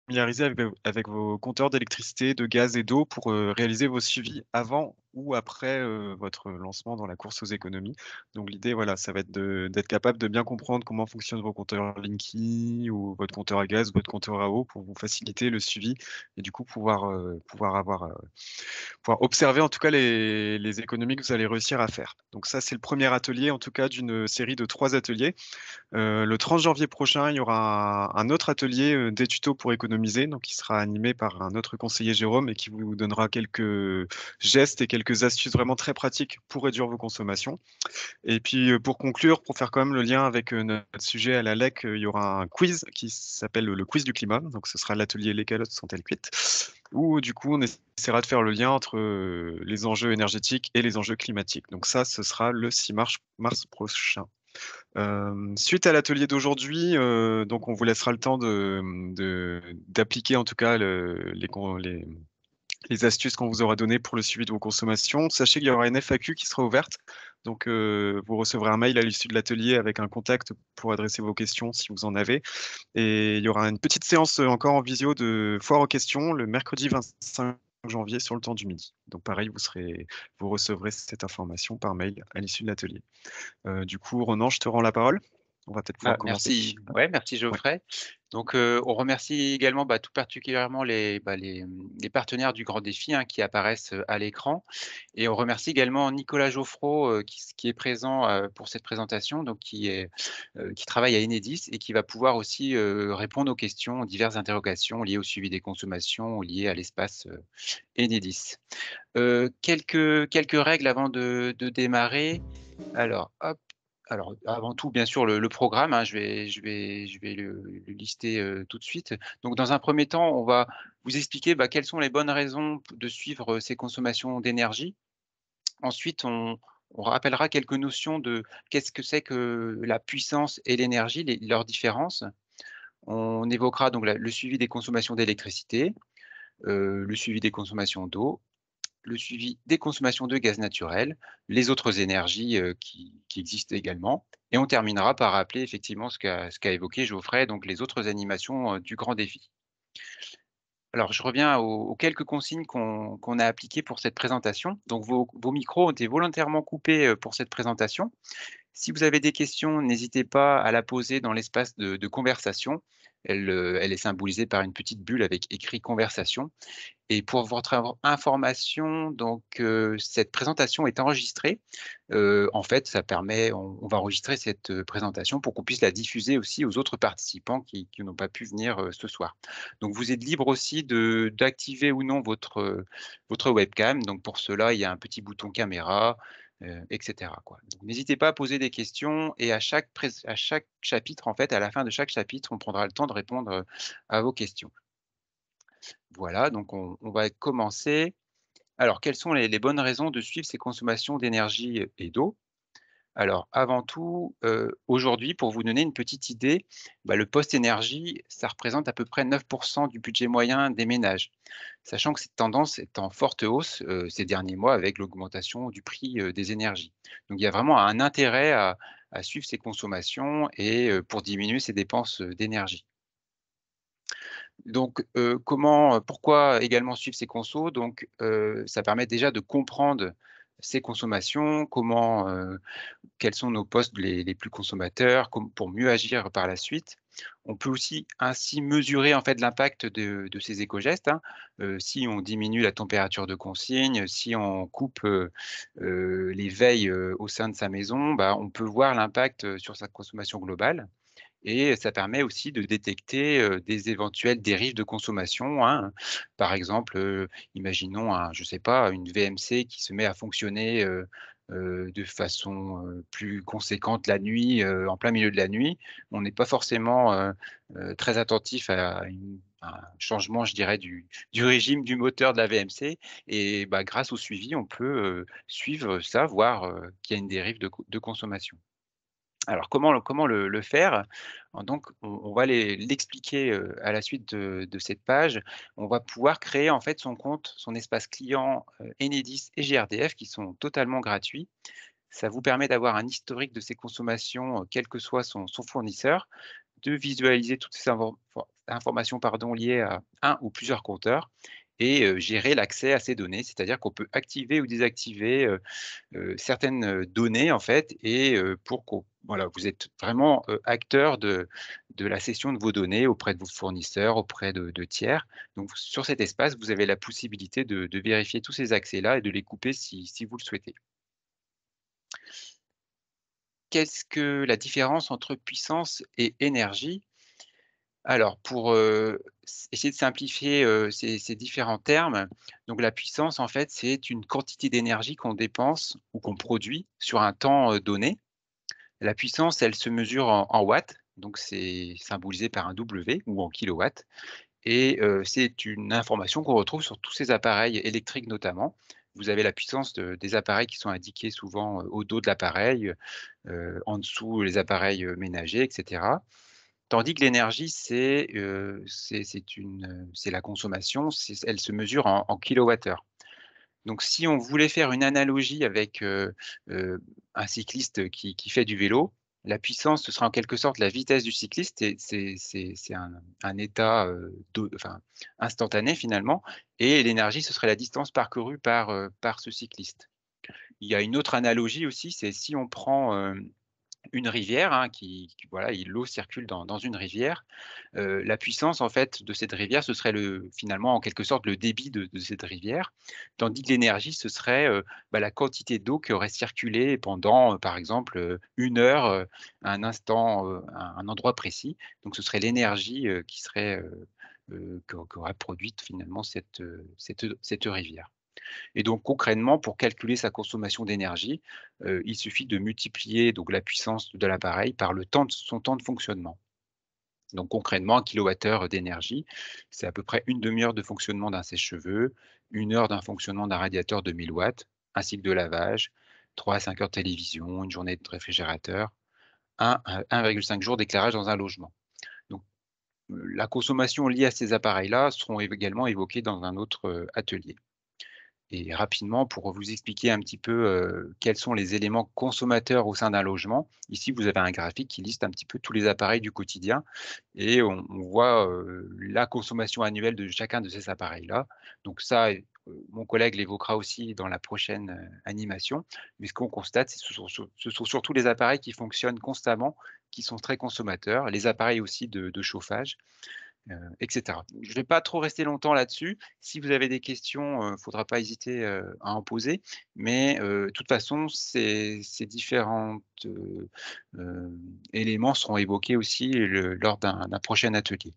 familiariser avec vos compteurs d'électricité, de gaz et d'eau pour, réaliser vos suivis avant ou après, votre lancement dans la course aux économies. Donc l'idée, voilà, ça va être d'être capable de bien comprendre comment fonctionnent vos compteurs Linky ou votre compteur à gaz, votre compteur à eau pour vous faciliter le suivi et du coup pouvoir observer en tout cas les économies que vous allez réussir à faire. Donc ça, c'est le premier atelier en tout cas d'une série de 3 ateliers. Le 30 janvier prochain, il y aura un autre atelier, des tutos pour économiser, donc qui sera animé par un autre conseiller, Jérôme, et qui vous donnera quelques gestes et quelques astuces vraiment très pratiques pour réduire vos consommations. Et puis, pour conclure, pour faire quand même le lien avec, notre sujet à la LEC, il y aura un quiz qui s'appelle le quiz du climat, donc ce sera l'atelier «Les calottes sont-elles cuites?» où du coup, on essaiera de faire le lien entre, les enjeux énergétiques et les enjeux climatiques. Donc ça, ce sera le 6 mars prochain. Suite à l'atelier d'aujourd'hui, donc on vous laissera le temps d'appliquer en tout cas les astuces qu'on vous aura données pour le suivi de vos consommations. Sachez qu'il y aura une FAQ qui sera ouverte, donc vous recevrez un mail à l'issue de l'atelier avec un contact pour adresser vos questions si vous en avez et il y aura une petite séance, encore en visio de foire aux questions le mercredi 25 janvier sur le temps du midi. Donc pareil, vous recevrez cette information par mail à l'issue de l'atelier. Du coup, Ronan, je te rends la parole. On va peut-être pouvoir commencer. Merci, ouais, merci Ouais. Geoffrey. Donc, on remercie également, tout particulièrement les partenaires du Grand Défi, hein, qui apparaissent, à l'écran, et on remercie également Nicolas Geoffreau, qui est présent, pour cette présentation, donc qui travaille à Enedis et qui va pouvoir aussi, répondre aux questions, aux diverses interrogations liées au suivi des consommations, liées à l'espace, Enedis. Quelques règles avant de démarrer. Alors hop, alors avant tout bien sûr le programme, hein, je vais le lister, tout de suite. Donc dans un premier temps, on va vous expliquer, quelles sont les bonnes raisons de suivre, ces consommations d'énergie. Ensuite, on rappellera quelques notions de qu'est-ce que c'est que la puissance et l'énergie, leurs différences. On évoquera donc le suivi des consommations d'électricité, le suivi des consommations d'eau, le suivi des consommations de gaz naturel, les autres énergies, qui existent également, et on terminera par rappeler effectivement ce qu'a évoqué Geoffrey, donc les autres animations, du grand défi. Alors je reviens aux quelques consignes qu'on a appliquées pour cette présentation. Donc vos micros ont été volontairement coupés, pour cette présentation. Si vous avez des questions, n'hésitez pas à la poser dans l'espace de conversation. Elle est symbolisée par une petite bulle avec écrit «conversation». Et pour votre information, donc, cette présentation est enregistrée. En fait, ça permet on va enregistrer cette, présentation pour qu'on puisse la diffuser aussi aux autres participants qui n'ont pas pu venir, ce soir. Donc vous êtes libre aussi d'activer ou non votre webcam. Donc pour cela, il y a un petit bouton caméra, et cetera, quoi. Donc n'hésitez pas à poser des questions, et à chaque chapitre, en fait, à la fin de chaque chapitre, on prendra le temps de répondre, à vos questions. Voilà, donc on va commencer. Alors, quelles sont les bonnes raisons de suivre ces consommations d'énergie et d'eau? Alors, avant tout, aujourd'hui, pour vous donner une petite idée, le poste énergie, ça représente à peu près 9 du budget moyen des ménages. Sachant que cette tendance est en forte hausse, ces derniers mois avec l'augmentation du prix, des énergies. Donc il y a vraiment un intérêt à suivre ces consommations et pour diminuer ses dépenses, d'énergie. Donc, pourquoi également suivre ces consos? Donc, ça permet déjà de comprendre ces consommations, quels sont nos postes les plus consommateurs, pour mieux agir par la suite. On peut aussi ainsi mesurer en fait l'impact de ces éco-gestes, hein. Si on diminue la température de consigne, si on coupe, les veilles, au sein de sa maison, on peut voir l'impact, sur sa consommation globale. Et ça permet aussi de détecter, des éventuelles dérives de consommation, hein. Par exemple, imaginons je sais pas, une VMC qui se met à fonctionner, de façon, plus conséquente la nuit, en plein milieu de la nuit. On n'est pas forcément, très attentif à un changement, je dirais, du régime du moteur de la VMC, et grâce au suivi, on peut, suivre ça, voir, qu'il y a une dérive de consommation. Alors comment le faire? Donc on va l'expliquer, à la suite de cette page. On va pouvoir créer en fait son compte, son espace client, Enedis et GRDF, qui sont totalement gratuits. Ça vous permet d'avoir un historique de ses consommations, quel que soit son fournisseur, de visualiser toutes ces informations liées à un ou plusieurs compteurs et gérer l'accès à ces données. C'est-à-dire qu'on peut activer ou désactiver certaines données en fait et pour qu'on voilà, vous êtes vraiment acteur de la cession de vos données auprès de vos fournisseurs, auprès de tiers. Donc sur cet espace, vous avez la possibilité de vérifier tous ces accès-là et de les couper si vous le souhaitez. Qu'est-ce que la différence entre puissance et énergie? Alors pour, essayer de simplifier, ces différents termes, donc la puissance en fait, c'est une quantité d'énergie qu'on dépense ou qu'on produit sur un temps, donné. La puissance, elle se mesure en watts, donc c'est symbolisé par un W ou en kilowatts et c'est une information qu'on retrouve sur tous ces appareils électriques notamment. Vous avez la puissance des appareils qui sont indiqués souvent, au dos de l'appareil, en dessous les appareils, ménagers et cetera. Tandis que l'énergie, c'est la consommation, elle se mesure en kilowattheures. Donc si on voulait faire une analogie avec, un cycliste qui fait du vélo, la puissance, ce sera en quelque sorte la vitesse du cycliste et c'est un état, enfin, instantané finalement et l'énergie, ce serait la distance parcourue par ce cycliste. Il y a une autre analogie aussi, c'est si on prend, une rivière, hein, voilà, l'eau circule dans une rivière. La puissance en fait de cette rivière, ce serait finalement en quelque sorte le débit de cette rivière. Tandis que l'énergie, ce serait, la quantité d'eau qui aurait circulé pendant, par exemple, 1 heure, à un instant, à un endroit précis. Donc ce serait l'énergie, qui serait, qu'aurait produite finalement cette rivière. Et donc concrètement, pour calculer sa consommation d'énergie, il suffit de multiplier donc la puissance de l'appareil par son temps de fonctionnement. Donc concrètement, 1 kWh d'énergie, c'est à peu près une demi-heure de fonctionnement d'un sèche-cheveux, 1 heure d'un fonctionnement d'un radiateur de 1000 watts, un cycle de lavage, 3 à 5 heures de télévision, une journée de réfrigérateur, 1,5 jours d'éclairage dans un logement. Donc, la consommation liée à ces appareils-là seront également évoquées dans un autre, atelier. Et rapidement, pour vous expliquer un petit peu, quels sont les éléments consommateurs au sein d'un logement, ici vous avez un graphique qui liste un petit peu tous les appareils du quotidien et on voit, la consommation annuelle de chacun de ces appareils-là. Donc ça, mon collègue l'évoquera aussi dans la prochaine, animation. Mais ce qu'on constate, ce sont surtout les appareils qui fonctionnent constamment, qui sont très consommateurs, les appareils aussi de chauffage et cetera. Je ne vais pas trop rester longtemps là-dessus. Si vous avez des questions, faudra pas hésiter, à en poser. Mais, de toute façon, ces différentes, éléments seront évoqués aussi lors d'un prochain atelier.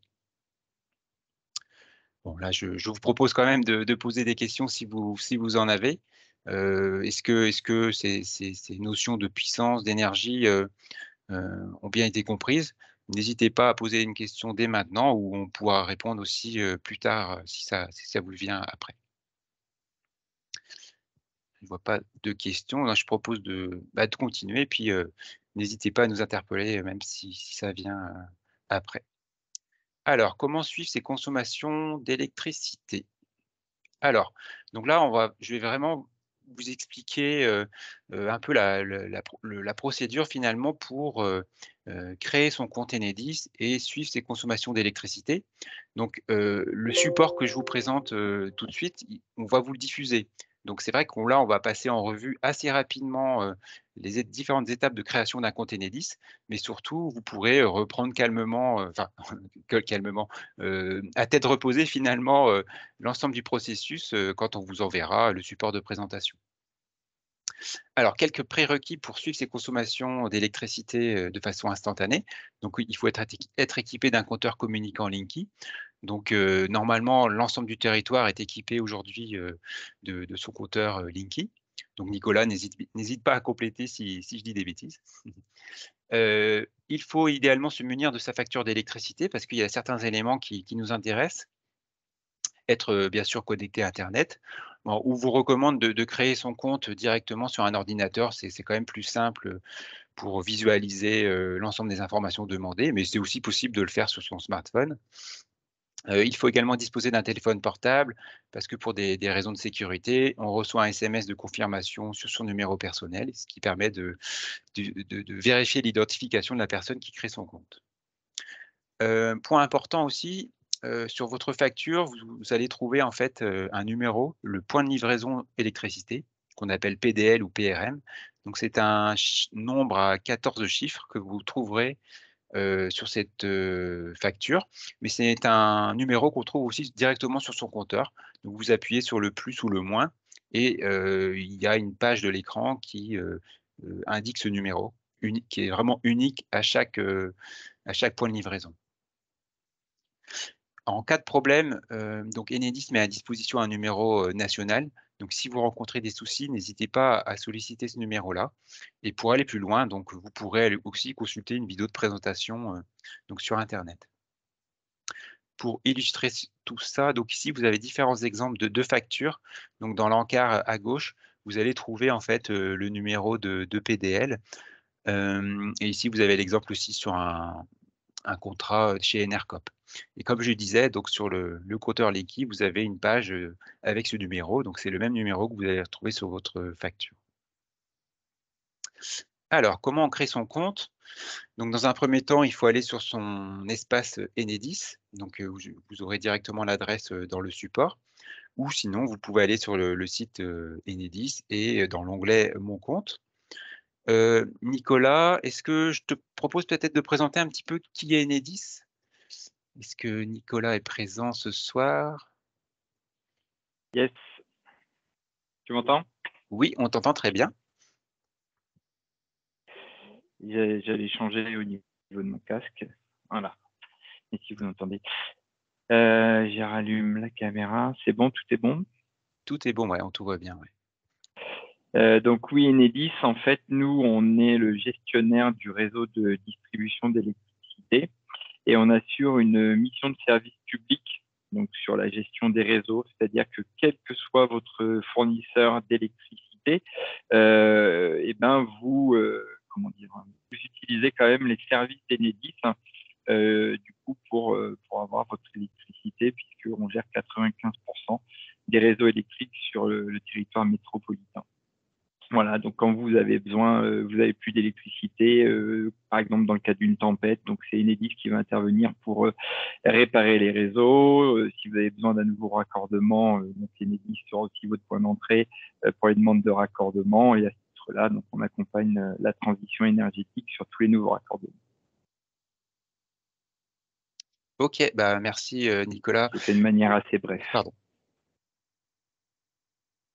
Bon là, je vous propose quand même de poser des questions si vous en avez. Est-ce que ces notions de puissance, d'énergie, ont bien été comprises. N'hésitez pas à poser une question dès maintenant ou on pourra répondre aussi, plus tard, si ça vous vient après. Je ne vois pas de questions, donc je propose de continuer puis, n'hésitez pas à nous interpeller, même si ça vient, après. Alors, comment suivre ces consommations d'électricité? Alors, donc là, je vais vraiment vous expliquer, un peu la procédure finalement pour, créer son compte Enedis et suivre ses consommations d'électricité. Donc, le support que je vous présente, tout de suite, on va vous le diffuser. Donc c'est vrai qu'on va passer en revue assez rapidement, différentes étapes de création d'un compte Enedis, mais surtout vous pourrez, reprendre calmement, enfin calmement, à tête reposée finalement, l'ensemble du processus, quand on vous enverra le support de présentation. Alors, quelques prérequis pour suivre ces consommations d'électricité, de façon instantanée. Donc oui, il faut être équipé d'un compteur communicant Linky. Donc, normalement, l'ensemble du territoire est équipé aujourd'hui, de son compteur, Linky. Donc Nicolas, n'hésite pas à compléter si je dis des bêtises. Il faut idéalement se munir de sa facture d'électricité parce qu'il y a certains éléments qui nous intéressent. Être, bien sûr connecté à internet. Bon, on vous recommande de créer son compte directement sur un ordinateur, c'est quand même plus simple, pour visualiser, l'ensemble des informations demandées, mais c'est aussi possible de le faire sur son smartphone. Il faut également disposer d'un téléphone portable parce que pour des raisons de sécurité, on reçoit un SMS de confirmation sur son numéro personnel, ce qui permet de vérifier l'identification de la personne qui crée son compte. Point important aussi, sur votre facture, vous allez trouver en fait, un numéro, le point de livraison électricité, qu'on appelle PDL ou PRM. Donc c'est un nombre à 14 chiffres que vous trouverez, sur cette, facture. Mais c'est un numéro qu'on trouve aussi directement sur son compteur. Donc vous appuyez sur le plus ou le moins et il y a une page de l'écran qui, indique ce numéro qui est vraiment unique à chaque point de livraison. En cas de problème, donc Enedis met à disposition un numéro, national. Donc si vous rencontrez des soucis, n'hésitez pas à solliciter ce numéro-là. Et pour aller plus loin, donc vous pourrez aller aussi consulter une vidéo de présentation, donc sur internet. Pour illustrer tout ça, donc ici vous avez différents exemples de 2 factures. Donc dans l'encart à gauche, vous allez trouver en fait, le numéro de PDL. Et ici vous avez l'exemple aussi sur un contrat, chez Enercop. Et comme je disais, donc sur le compteur Linky, vous avez une page, avec ce numéro, donc c'est le même numéro que vous allez retrouver sur votre facture. Alors, comment on crée son compte? Donc dans un premier temps, il faut aller sur son espace, Enedis, donc vous aurez directement l'adresse, dans le support ou sinon vous pouvez aller sur le site, Enedis et dans l'onglet «Mon compte». Nicolas, est-ce que je te propose peut-être de présenter un petit peu qui est Enedis? Est-ce que Nicolas est présent ce soir? Yes, tu m'entends? Oui, on t'entend très bien. J'allais changer au niveau de mon casque. Voilà. Et si vous m'entendez. J'ai rallume la caméra. C'est bon, tout est bon? Tout est bon, ouais, on te voit bien, ouais. Donc oui, Enedis, en fait, nous, on est le gestionnaire du réseau de distribution d'électricité et on assure une mission de service public donc sur la gestion des réseaux, c'est-à-dire que quel que soit votre fournisseur d'électricité, et ben vous, comment dire, vous utilisez quand même les services d'Enedis du coup pour avoir votre électricité puisqu'on gère 95% des réseaux électriques sur le territoire métropolitain. Voilà, donc quand vous avez besoin, vous avez plus d'électricité, par exemple dans le cas d'une tempête, donc c'est Enedis qui va intervenir pour réparer les réseaux. Si vous avez besoin d'un nouveau raccordement, donc Enedis sera aussi votre point d'entrée pour les demandes de raccordement. Et à ce titre-là, donc on accompagne la transition énergétique sur tous les nouveaux raccordements. OK, bah, merci, Nicolas. J'ai fait de manière assez bref. Pardon.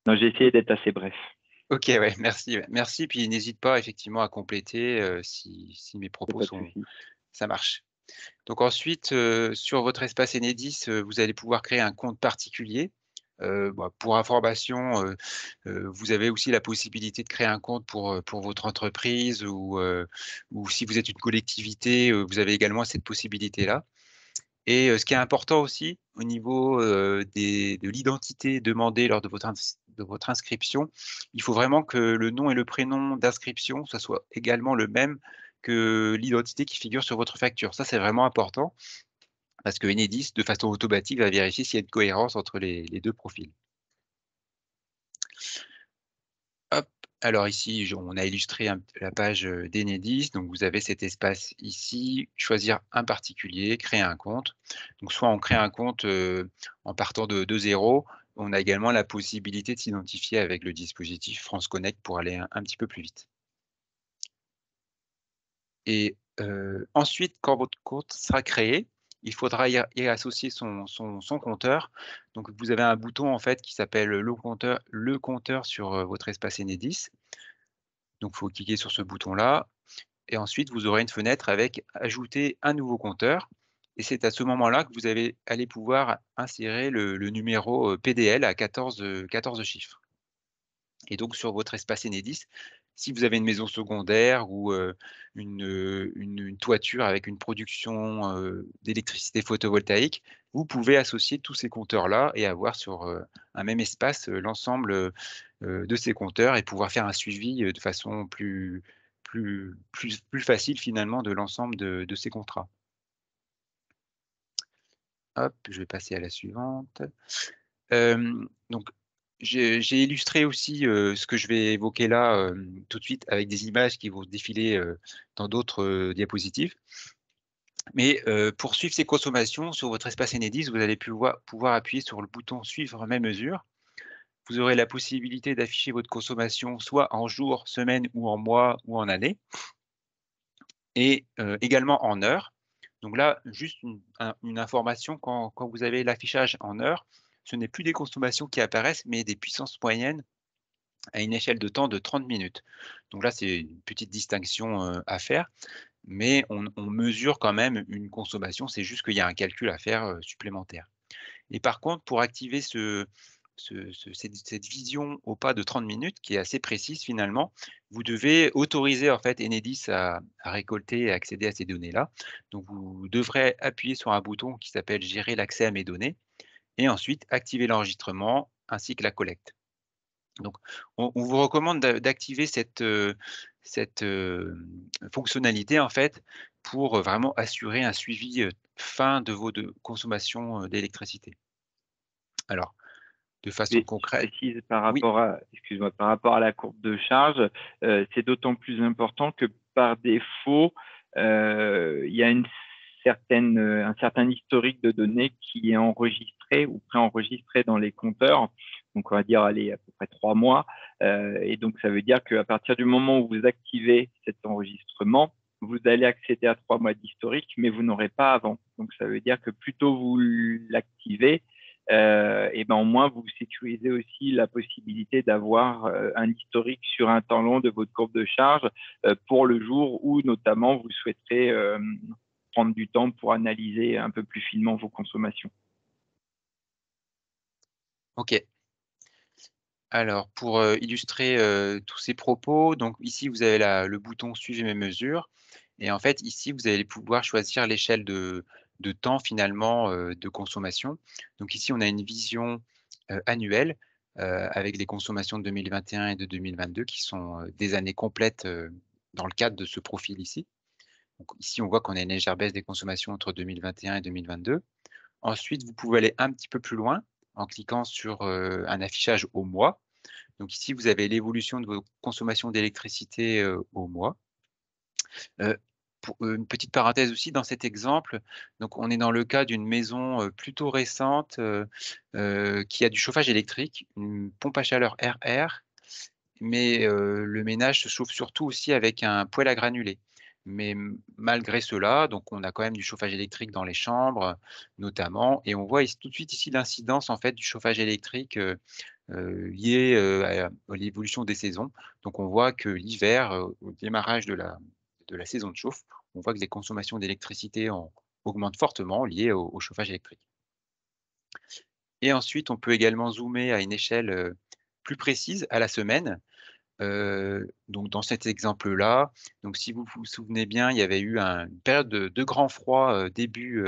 Non, j'ai essayé d'être assez bref. OK, ouais, merci, ouais. Merci, puis n'hésite pas effectivement à compléter, si mes Y a propos pas de sont souci. ça marche. Donc ensuite, sur votre espace Enedis, vous allez pouvoir créer un compte particulier. Bah, pour information, vous avez aussi la possibilité de créer un compte pour votre entreprise ou si vous êtes une collectivité, vous avez également cette possibilité-là. Et ce qui est important aussi au niveau, de l'identité demandée lors de votre inscription, il faut vraiment que le nom et le prénom d'inscription, ça soit également le même que l'identité qui figure sur votre facture. Ça, c'est vraiment important parce que Enedis, de façon automatique, va vérifier s'il y a une cohérence entre les 2 profils. Hop, alors ici, on a illustré la page, d'Enedis. Donc vous avez cet espace ici, choisir un particulier, créer un compte. Donc soit on crée un compte, en partant de 0. On a également la possibilité de s'identifier avec le dispositif France Connect pour aller un petit peu plus vite. Et ensuite, quand votre compte sera créé, il faudra y associer son compteur. Donc vous avez un bouton en fait qui s'appelle le compteur sur, votre espace Enedis. Donc il faut cliquer sur ce bouton-là et ensuite vous aurez une fenêtre avec «Ajouter un nouveau compteur» et c'est à ce moment-là que vous allez pouvoir insérer le numéro, PDL à 14 chiffres. Et donc sur votre espace Enedis, si vous avez une maison secondaire ou, une toiture avec une production, d'électricité photovoltaïque, vous pouvez associer tous ces compteurs-là et avoir sur, un même espace, l'ensemble, de ces compteurs et pouvoir faire un suivi, de façon plus facile finalement de l'ensemble de ces contrats. Hop, je vais passer à la suivante. Donc j'ai illustré aussi, ce que je vais évoquer là, tout de suite avec des images qui vont se défiler, dans d'autres, diapositives. Mais pour suivre ces consommations sur votre espace Enedis, vous allez pouvoir appuyer sur le bouton «Suivre mes mesures». Vous aurez la possibilité d'afficher votre consommation soit en jours, semaines ou en mois ou en années et également en heures. Donc là, juste une information, quand vous avez l'affichage en heures, ce n'est plus des consommations qui apparaissent, mais des puissances moyennes à une échelle de temps de 30 minutes. Donc là, c'est une petite distinction, à faire, mais on mesure quand même une consommation, c'est juste qu'il y a un calcul à faire, supplémentaire. Et par contre, pour activer cette vision au pas de 30 minutes, qui est assez précise finalement, vous devez autoriser en fait Enedis à récolter et accéder à ces données-là. Donc vous devrez appuyer sur un bouton qui s'appelle «Gérer l'accès à mes données» et ensuite activer l'enregistrement ainsi que la collecte. Donc on vous recommande d'activer cette fonctionnalité en fait pour, vraiment assurer un suivi, fin de vos consommations, d'électricité. Alors, de façon Et je concrète. précise par Oui, rapport à, excuse-moi, par rapport à la courbe de charge, c'est d'autant plus important que par défaut, il y a un certain historique de données qui est enregistré ou préenregistré dans les compteurs. Donc, on va dire, allez, à peu près 3 mois. Et donc, ça veut dire qu'à partir du moment où vous activez cet enregistrement, vous allez accéder à 3 mois d'historique, mais vous n'aurez pas avant. Donc, ça veut dire que plus tôt vous l'activez, et ben au moins vous sécurisez aussi la possibilité d'avoir un historique sur un temps long de votre courbe de charge pour le jour où notamment vous souhaiterez prendre du temps pour analyser un peu plus finement vos consommations. OK. Alors pour, illustrer, tous ces propos, donc ici vous avez le bouton «Suivez mes mesures» et en fait ici vous allez pouvoir choisir l'échelle de temps finalement, de consommation. Donc ici on a une vision, annuelle, avec les consommations de 2021 et de 2022 qui sont, des années complètes, dans le cadre de ce profil ici. Donc ici on voit qu'on a une légère baisse des consommations entre 2021 et 2022. Ensuite, vous pouvez aller un petit peu plus loin en cliquant sur, un affichage au mois. Donc ici, vous avez l'évolution de vos consommations d'électricité, au mois. Heu, pour une petite parenthèse aussi dans cet exemple, donc on est dans le cas d'une maison, plutôt récente, qui a du chauffage électrique, une pompe à chaleur RR, mais le ménage se chauffe surtout aussi avec un poêle à granulés. Mais malgré cela, donc on a quand même du chauffage électrique dans les chambres, notamment et on voit ici tout de suite ici l'incidence en fait du chauffage électrique, lié, à l'évolution des saisons. Donc on voit que l'hiver, au démarrage de la saison de chauffe, on voit que les consommations d'électricité augmentent fortement liées au chauffage électrique. Et ensuite, on peut également zoomer à une échelle, plus précise, à la semaine. Donc dans cet exemple-là, donc si vous vous souvenez bien, il y avait eu une période de grand froid, début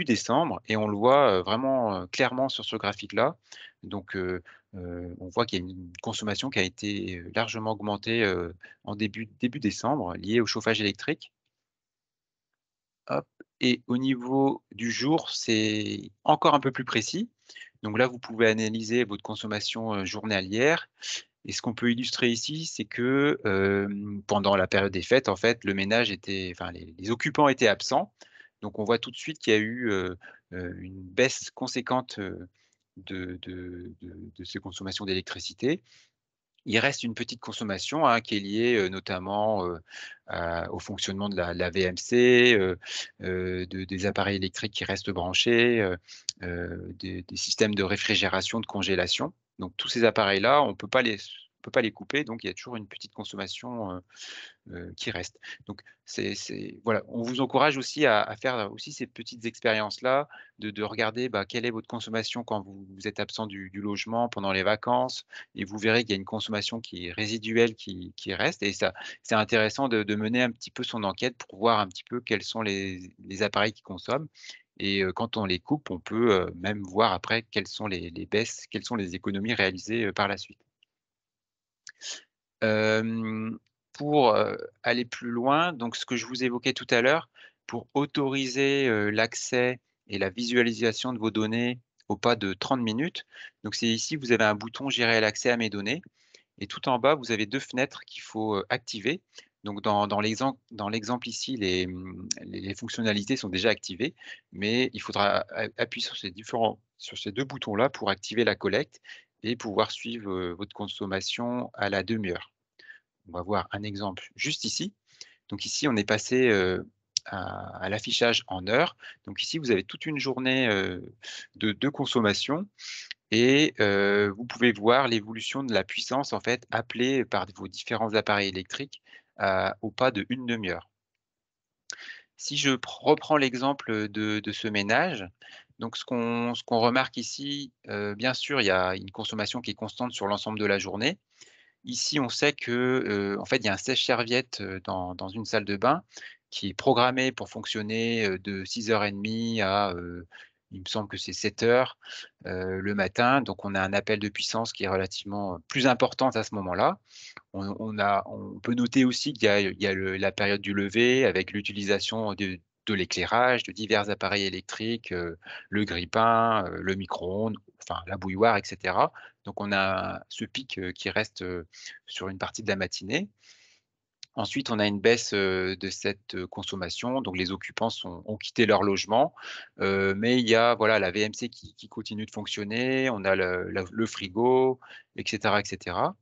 décembre et on le voit, vraiment, clairement sur ce graphique-là. Donc on voit qu'il y a une consommation qui a été, largement augmentée, en début décembre, liée au chauffage électrique. Hop et au niveau du jour, c'est encore un peu plus précis. Donc là, vous pouvez analyser votre consommation, journalière et ce qu'on peut illustrer ici, c'est que, pendant la période des fêtes, en fait, le ménage était enfin les occupants étaient absents. Donc on voit tout de suite qu'il y a eu, une baisse conséquente, de ces consommations d'électricité. Il reste une petite consommation, hein, qui est liée, notamment, au fonctionnement de la VMC, des appareils électriques qui restent branchés, des systèmes de réfrigération, de congélation. Donc tous ces appareils-là, on peut pas les couper, donc il y a toujours une petite consommation, qui reste. Donc voilà, on vous encourage aussi à faire aussi ces petites expériences-là, de regarder, bah, quelle est votre consommation quand vous êtes absent du logement pendant les vacances et vous verrez qu'il y a une consommation qui est résiduelle qui reste et ça c'est intéressant de mener un petit peu son enquête pour voir un petit peu quels sont les appareils qui consomment et quand on les coupe, on peut, même voir après quelles sont les baisses, quelles sont les économies réalisées, par la suite. Hem, pour, aller plus loin, donc ce que je vous évoquais tout à l'heure, pour autoriser, l'accès et la visualisation de vos données au pas de 30 minutes, donc c'est ici, vous avez un bouton «Gérer l'accès à mes données» et tout en bas, vous avez 2 fenêtres qu'il faut, activer. Donc dans l'exemple ici, les fonctionnalités sont déjà activées, mais il faudra appuyer sur ces 2 boutons-là pour activer la collecte et pouvoir suivre, votre consommation à la demi-heure. On va voir un exemple juste ici. Donc ici, on est passé, à l'affichage en heures. Donc ici, vous avez toute une journée, de consommation et vous pouvez voir l'évolution de la puissance, en fait, appelée par vos différents appareils électriques, au pas de 1/2 heure. Si je reprends l'exemple, de ce ménage, donc ce qu'on remarque ici, bien sûr, il y a une consommation qui est constante sur l'ensemble de la journée. Ici, on sait que, en fait, il y a un sèche-serviette, dans une salle de bain qui est programmé pour fonctionner, de 6h30 à, il me semble que c'est 7h, le matin. Donc on a un appel de puissance qui est relativement, plus importante à ce moment-là. On peut noter aussi qu'il y a la période du lever avec l'utilisation de l'éclairage, de divers appareils électriques, le grille-pain, le micro-ondes, enfin la bouilloire et cetera. Donc on a ce pic, qui reste, sur une partie de la matinée. Ensuite, on a une baisse, de cette, consommation, donc les occupants ont quitté leur logement, mais il y a voilà la VMC qui continue de fonctionner, on a le frigo et cetera et cetera.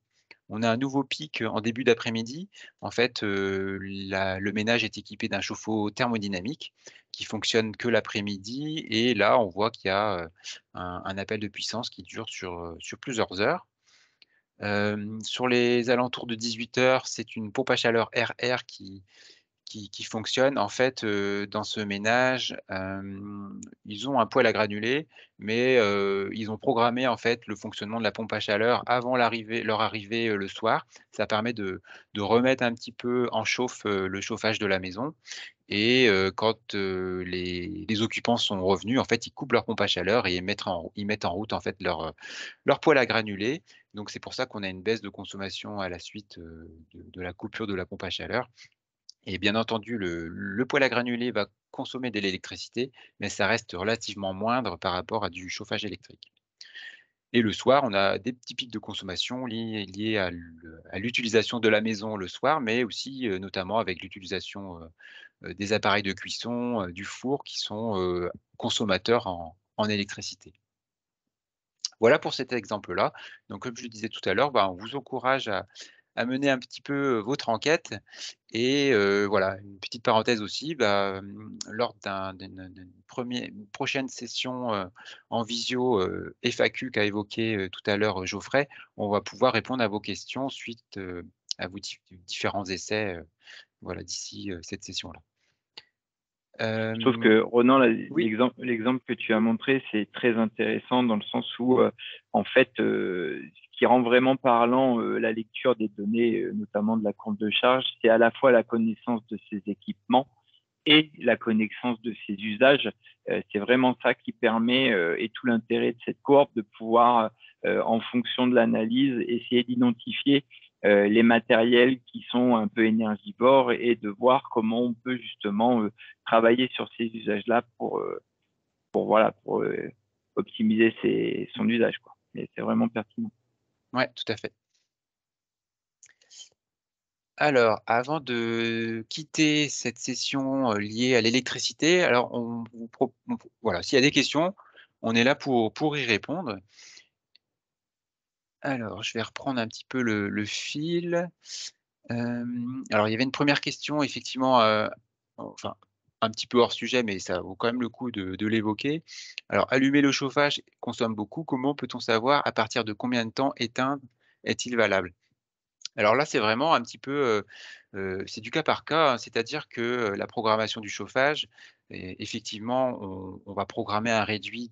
On a un nouveau pic, en début d'après-midi. En fait, le ménage est équipé d'un chauffe-eau thermodynamique qui fonctionne que l'après-midi et là, on voit qu'il y a, un appel de puissance qui dure sur plusieurs heures. Sur les alentours de 18h, c'est une pompe à chaleur RR qui fonctionne. En fait, dans ce ménage, ils ont un poêle à granulés, mais ils ont programmé, en fait, le fonctionnement de la pompe à chaleur avant leur arrivée, le soir. Ça permet de remettre un petit peu en chauffe, le chauffage de la maison et quand, les occupants sont revenus, en fait, ils coupent leur pompe à chaleur et ils mettent en route, en fait, leur poêle à granulés. Donc c'est pour ça qu'on a une baisse de consommation à la suite, de la coupure de la pompe à chaleur. Et bien entendu, le poêle à granulés va consommer de l'électricité, mais ça reste relativement moindre par rapport à du chauffage électrique. Et le soir, on a des petits pics de consommation liés à l'utilisation de la maison le soir, mais aussi, notamment avec l'utilisation, des appareils de cuisson, du four qui sont, consommateurs en électricité. Voilà pour cet exemple-là. Donc comme je le disais tout à l'heure, on vous encourage à mener un petit peu, votre enquête et voilà, une petite parenthèse aussi, lors une prochaine session, en visio, FAQ qu'a évoqué, tout à l'heure, Geoffrey, on va pouvoir répondre à vos questions suite, à vos différents essais, voilà, d'ici, cette session-là. Je trouve que Ronan, Oui. l'exemple que tu as montré, c'est très intéressant dans le sens où, en fait, ce qui rend vraiment parlant la lecture des données, notamment de la courbe de charge, c'est à la fois la connaissance de ces équipements et la connaissance de ces usages. C'est vraiment ça qui permet, et tout l'intérêt de cette courbe, de pouvoir, en fonction de l'analyse, essayer d'identifier les matériels qui sont un peu énergivores et de voir comment on peut justement travailler sur ces usages-là pour optimiser son usage, quoi. Et c'est vraiment pertinent. Ouais, tout à fait. Alors, avant de quitter cette session, liée à l'électricité, alors voilà, s'il y a des questions, on est là pour y répondre. Alors, je vais reprendre un petit peu le fil. Alors il y avait une première question effectivement, enfin, un petit peu hors sujet, mais ça vaut quand même le coup de l'évoquer. Alors, allumer le chauffage consomme beaucoup. Comment peut-on savoir à partir de combien de temps éteindre est-il valable? Alors là, c'est vraiment un petit peu, c'est du cas par cas, hein. C'est-à-dire que, la programmation du chauffage, effectivement, on va programmer un réduit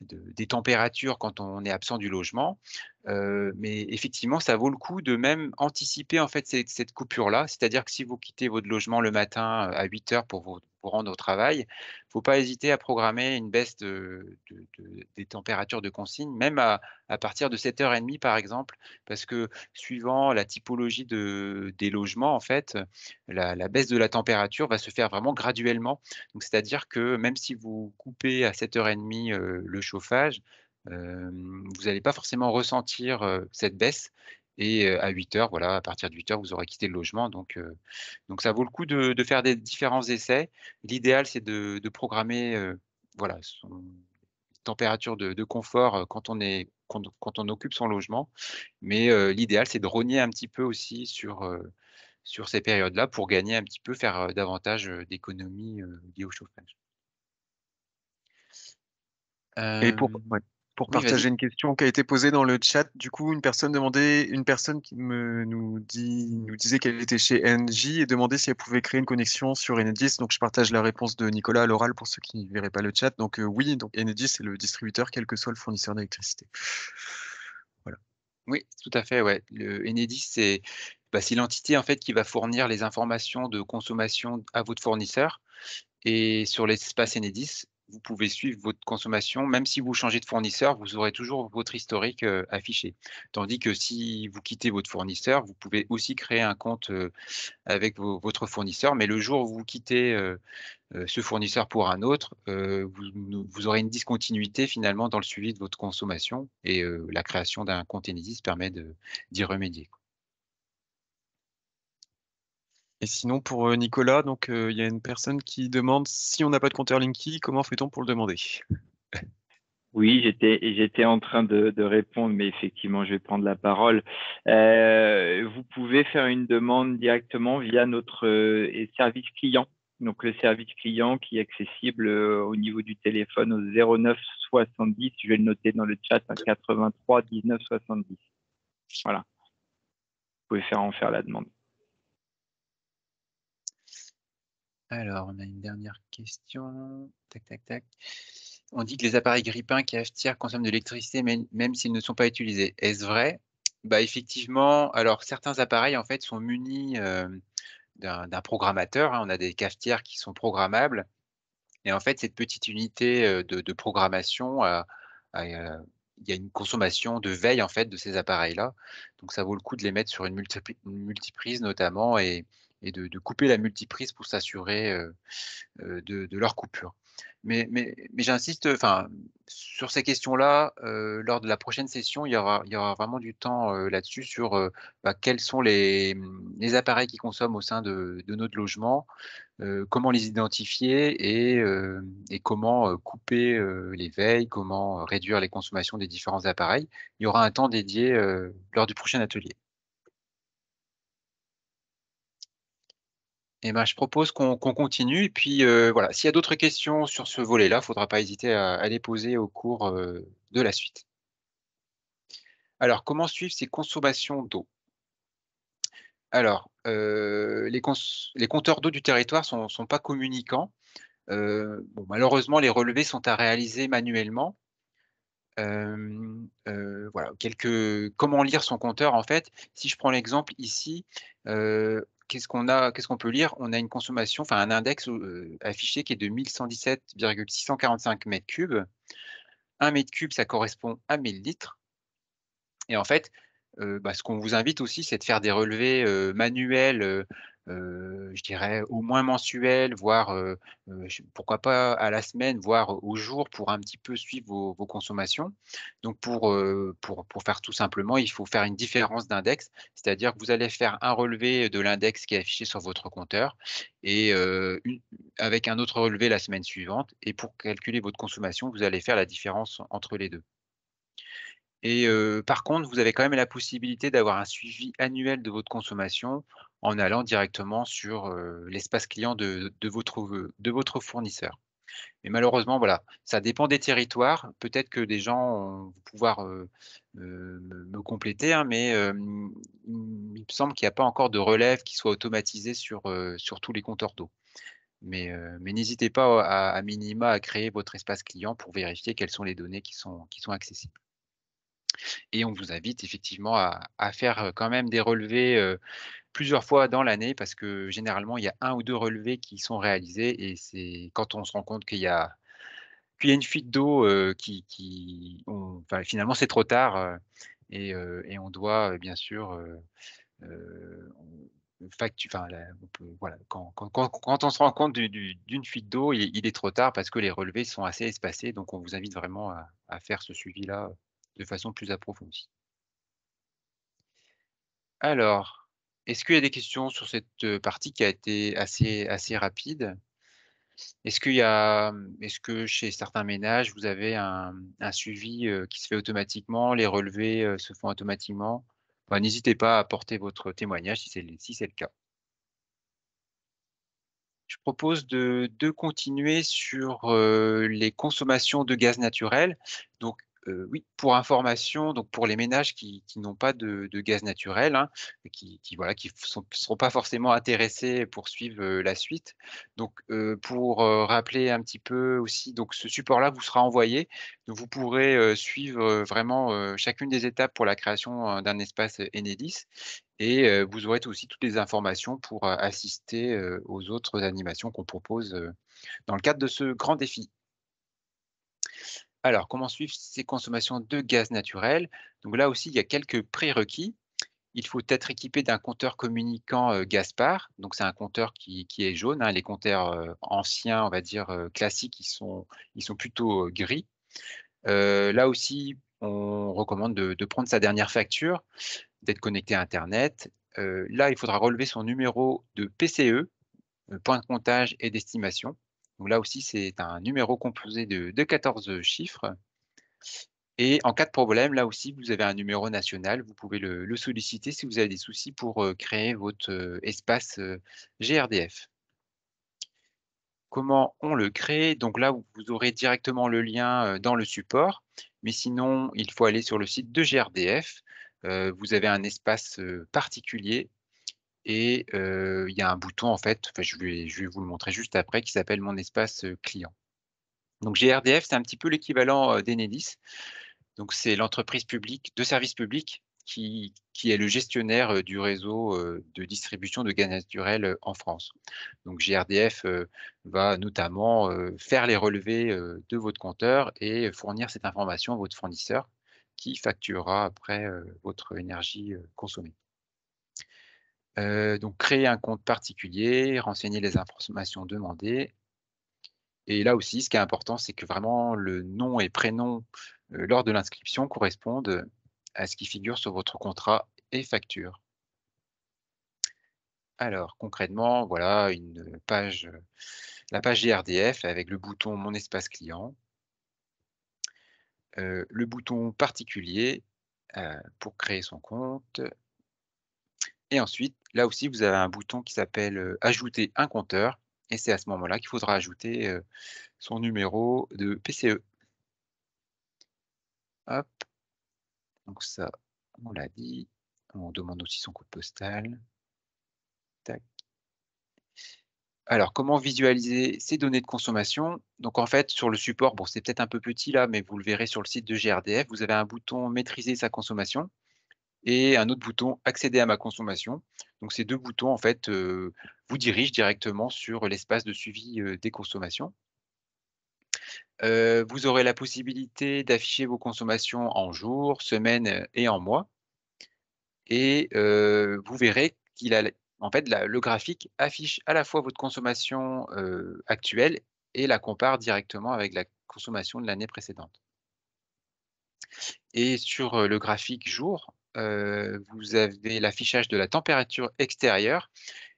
des températures quand on est absent du logement. Mais effectivement, ça vaut le coup de même anticiper, en fait, cette coupure-là. C'est-à-dire que si vous quittez votre logement le matin, à 8h pour vous rendre au travail, faut pas hésiter à programmer une baisse des températures de consigne, même à partir de 7h30 par exemple. Parce que suivant la typologie des logements, en fait, la baisse de la température va se faire vraiment graduellement. Donc c'est-à-dire que même si vous coupez à 7h30, le chauffage, vous n'allez pas forcément ressentir, cette baisse Et à 8h, voilà, à partir de 8h, vous aurez quitté le logement. Donc ça vaut le coup de faire des différents essais. L'idéal, c'est de programmer, voilà, son température de confort, quand on occupe son logement. Mais l'idéal, c'est de rogner un petit peu aussi sur ces périodes-là pour gagner un petit peu, faire, davantage, d'économies, liées au chauffage. Et Hem, pour oui, vas-y. partager une question qui a été posée dans le chat, du coup, une personne qui nous disait qu'elle était chez Engie et demandait si elle pouvait créer une connexion sur Enedis. Donc, je partage la réponse de Nicolas à l'oral pour ceux qui ne verraient pas le chat. Donc, oui, donc Enedis, c'est le distributeur, quel que soit le fournisseur d'électricité. Voilà. Oui, tout à fait, ouais. Le Enedis, c'est l'entité, en fait, qui va fournir les informations de consommation à votre fournisseur. Et sur l'espace Enedis, vous pouvez suivre votre consommation. Même si vous changez de fournisseur, vous aurez toujours votre historique, affiché. Tandis que si vous quittez votre fournisseur, vous pouvez aussi créer un compte, avec votre fournisseur. Mais le jour où vous quittez, ce fournisseur pour un autre, vous aurez une discontinuité finalement dans le suivi de votre consommation et la création d'un compte Enedis permet d'y remédier, quoi. Et sinon, pour Nicolas, donc, il y a une personne qui demande si on n'a pas de compteur Linky, comment fait-on pour le demander? Oui, j'étais en train de répondre, mais effectivement, je vais prendre la parole. Vous pouvez faire une demande directement via notre service client. Donc, le service client qui est accessible au niveau du téléphone au 09 70, je vais le noter dans le chat, à 83 19 70. Voilà, vous pouvez en faire la demande. Alors, on a une dernière question. Tac, tac, tac. On dit que les appareils grippins cafetières consomment de l'électricité même s'ils ne sont pas utilisés. Est-ce vrai? Bah, effectivement, alors certains appareils en fait sont munis, d'un programmateur, hein. On a des cafetières qui sont programmables et en fait cette petite unité, de programmation il y a une consommation de veille en fait de ces appareils-là. Donc ça vaut le coup de les mettre sur une multiprise notamment et de couper la multiprise pour s'assurer, de leur coupure. Mais j'insiste, enfin, sur ces questions-là, lors de la prochaine session, il y aura vraiment du temps, là-dessus sur, quels sont les appareils qui consomment au sein de notre logement, comment les identifier et comment, couper, les veilles, comment réduire les consommations des différents appareils. Il y aura un temps dédié, lors du prochain atelier. Eh ben, je propose qu'on continue et puis, voilà, s'il y a d'autres questions sur ce volet-là, il ne faudra pas hésiter à les poser au cours, de la suite. Alors, comment suivre ces consommations d'eau? Alors, les compteurs d'eau du territoire sont pas communicants. Bon, malheureusement, les relevés sont à réaliser manuellement. Voilà, comment lire son compteur, en fait? Si je prends l'exemple ici, qu'est-ce qu'on peut lire? On a une consommation, enfin un index, affiché qui est de 1117,645 m3. 1 m3, ça correspond à 1000 litres. Et en fait, ce qu'on vous invite aussi, c'est de faire des relevés, manuels, je dirais au moins mensuels, voire, pourquoi pas à la semaine, voire au jour pour un petit peu suivre vos consommations. Donc pour faire tout simplement, il faut faire une différence d'index, c'est-à-dire que vous allez faire un relevé de l'index qui est affiché sur votre compteur et avec un autre relevé la semaine suivante et pour calculer votre consommation, vous allez faire la différence entre les 2. Et par contre, vous avez quand même la possibilité d'avoir un suivi annuel de votre consommation en allant directement sur, l'espace client de votre fournisseur. Mais malheureusement, voilà, ça dépend des territoires. Peut-être que des gens vont pouvoir, me compléter, hein, mais il me semble qu'il n'y a pas encore de relève qui soit automatisée sur tous les compteurs d'eau. Mais n'hésitez pas à minima à créer votre espace client pour vérifier quelles sont les données qui sont accessibles. Et on vous invite effectivement à faire, quand même des relevés, plusieurs fois dans l'année parce que généralement, il y a un ou 2 relevés qui sont réalisés et c'est quand on se rend compte qu'il y a une fuite d'eau, enfin, finalement, c'est trop tard, et on doit, bien sûr, enfin, on peut voilà, quand on se rend compte d'une fuite d'eau, il est trop tard parce que les relevés sont assez espacés, donc on vous invite vraiment à faire ce suivi-là, de façon plus approfondie. Alors, est-ce qu'il y a des questions sur cette partie qui a été assez rapide? Est-ce que chez certains ménages, vous avez un suivi, qui se fait automatiquement? Les relevés, se font automatiquement? Bah, n'hésitez pas à apporter votre témoignage si c'est le cas. Je propose de continuer sur, les consommations de gaz naturel. Donc, oui, pour information, donc pour les ménages qui n'ont pas de gaz naturel, hein, et qui voilà, qui seront pas forcément intéressés pour suivre, la suite. Donc, pour, rappeler un petit peu aussi, donc ce support-là vous sera envoyé. Donc vous pourrez, suivre, vraiment, chacune des étapes pour la création, d'un espace, Enedis. Et vous aurez aussi toutes les informations pour, assister, aux autres animations qu'on propose, dans le cadre de ce grand défi. Alors, comment suivre ces consommations de gaz naturel? Donc là aussi, il y a quelques prérequis. Il faut être équipé d'un compteur communicant, Gaspard. Donc c'est un compteur qui est jaune, hein. Les compteurs, anciens, on va dire, classiques, ils sont plutôt, gris. Là aussi, on recommande de prendre sa dernière facture, d'être connecté à internet. Là, il faudra relever son numéro de PCE, point de comptage et d'estimation. Donc là aussi, c'est un numéro composé de 14 chiffres, et en cas de problème, là aussi, vous avez un numéro national. Vous pouvez le solliciter si vous avez des soucis pour, créer votre, espace, GRDF. Comment on le crée? Donc là, vous aurez directement le lien, dans le support, mais sinon, il faut aller sur le site de GRDF. Vous avez un espace, particulier, et il y a un bouton en fait, enfin je vais vous le montrer juste après, qui s'appelle «Mon espace, client». Donc GRDF, c'est un petit peu l'équivalent, d'Enedis. Donc c'est l'entreprise publique de service public qui est le gestionnaire, du réseau, de distribution de gaz naturel, en France. Donc GRDF, va notamment, faire les relevés, de votre compteur et fournir cette information à votre fournisseur, qui facturera après, votre énergie, consommée. Donc créer un compte particulier, renseigner les informations demandées, et là aussi, ce qui est important, c'est que vraiment le nom et prénom, lors de l'inscription correspondent, à ce qui figure sur votre contrat et facture. Alors concrètement, voilà une page, la page GRDF avec le bouton «Mon espace client», le bouton «Particulier», pour créer son compte, et ensuite, là aussi, vous avez un bouton qui s'appelle, «Ajouter un compteur», et c'est à ce moment-là qu'il faudra ajouter, son numéro de PCE. Hop, donc ça, on l'a dit. On demande aussi son code postal. Tac. Alors, comment visualiser ces données de consommation? Donc en fait, sur le support, bon, c'est peut-être un peu petit là, mais vous le verrez sur le site de GRDF, vous avez un bouton «Maîtriser sa consommation» et un autre bouton «Accéder à ma consommation». Donc ces 2 boutons, en fait, vous dirigent directement sur l'espace de suivi, des consommations. Vous aurez la possibilité d'afficher vos consommations en jours, semaines, et en mois, et vous verrez qu'il a en fait, le graphique affiche à la fois votre consommation, actuelle, et la compare directement avec la consommation de l'année précédente. Et sur, le graphique jour, vous avez l'affichage de la température extérieure,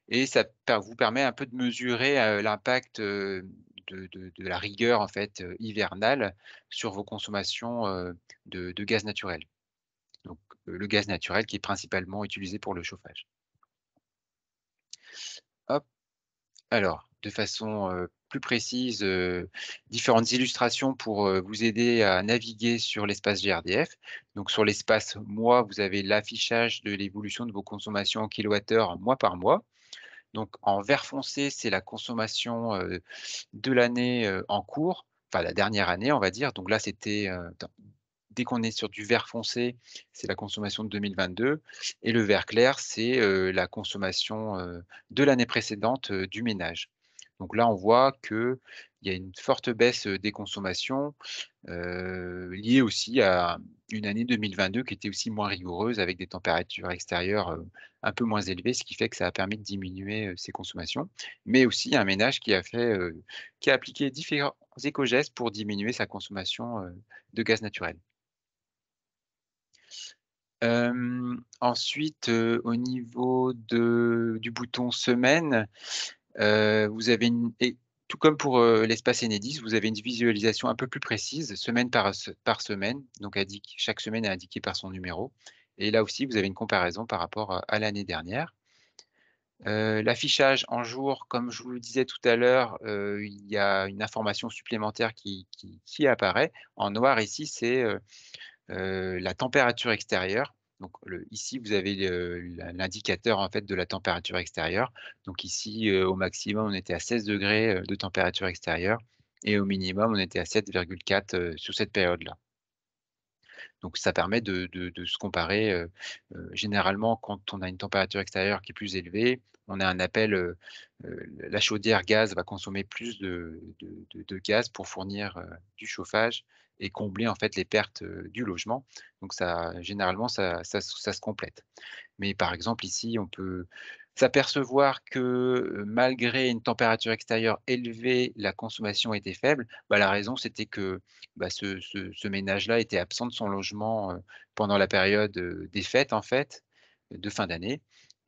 et ça vous permet un peu de mesurer, l'impact, de la rigueur en fait, hivernale sur vos consommations, de gaz naturel. Donc, le gaz naturel qui est principalement utilisé pour le chauffage. Hop, alors de façon, plus précise, différentes illustrations pour, vous aider à naviguer sur l'espace GRDF. Donc sur l'espace mois, vous avez l'affichage de l'évolution de vos consommations en kilowattheure mois par mois. Donc en vert foncé, c'est la consommation, de l'année, en cours, enfin la dernière année on va dire. Donc là c'était, dès qu'on est sur du vert foncé, c'est la consommation de 2022, et le vert clair, c'est, la consommation, de l'année précédente, du ménage. Donc là, on voit qu'il y a une forte baisse, des consommations, liée aussi à une année 2022 qui était aussi moins rigoureuse avec des températures extérieures, un peu moins élevées, ce qui fait que ça a permis de diminuer, ses consommations. Mais aussi un ménage qui a appliqué différents écogestes pour diminuer sa consommation, de gaz naturel. Ensuite, au niveau du bouton semaine, vous avez tout comme pour, l'espace Enedis, vous avez une visualisation un peu plus précise, semaine par semaine, donc chaque semaine est indiquée par son numéro et là aussi, vous avez une comparaison par rapport à l'année dernière. L'affichage en jour, comme je vous le disais tout à l'heure, il y a une information supplémentaire qui apparaît. En noir ici, c'est, la température extérieure. Donc ici, vous avez l'indicateur en fait de la température extérieure. Donc ici, au maximum, on était à 16 degrés de température extérieure et au minimum, on était à 7,4 sur cette période-là. Donc ça permet de se comparer, généralement quand on a une température extérieure qui est plus élevée, on a un appel, la chaudière gaz va consommer plus de gaz pour fournir, du chauffage et combler en fait les pertes, du logement. Donc ça généralement ça se complète. Mais par exemple ici, on peut s'apercevoir que, malgré une température extérieure élevée, la consommation était faible. Bah, la raison c'était que, bah, ce ménage-là était absent de son logement, pendant la période, des fêtes en fait, de fin d'année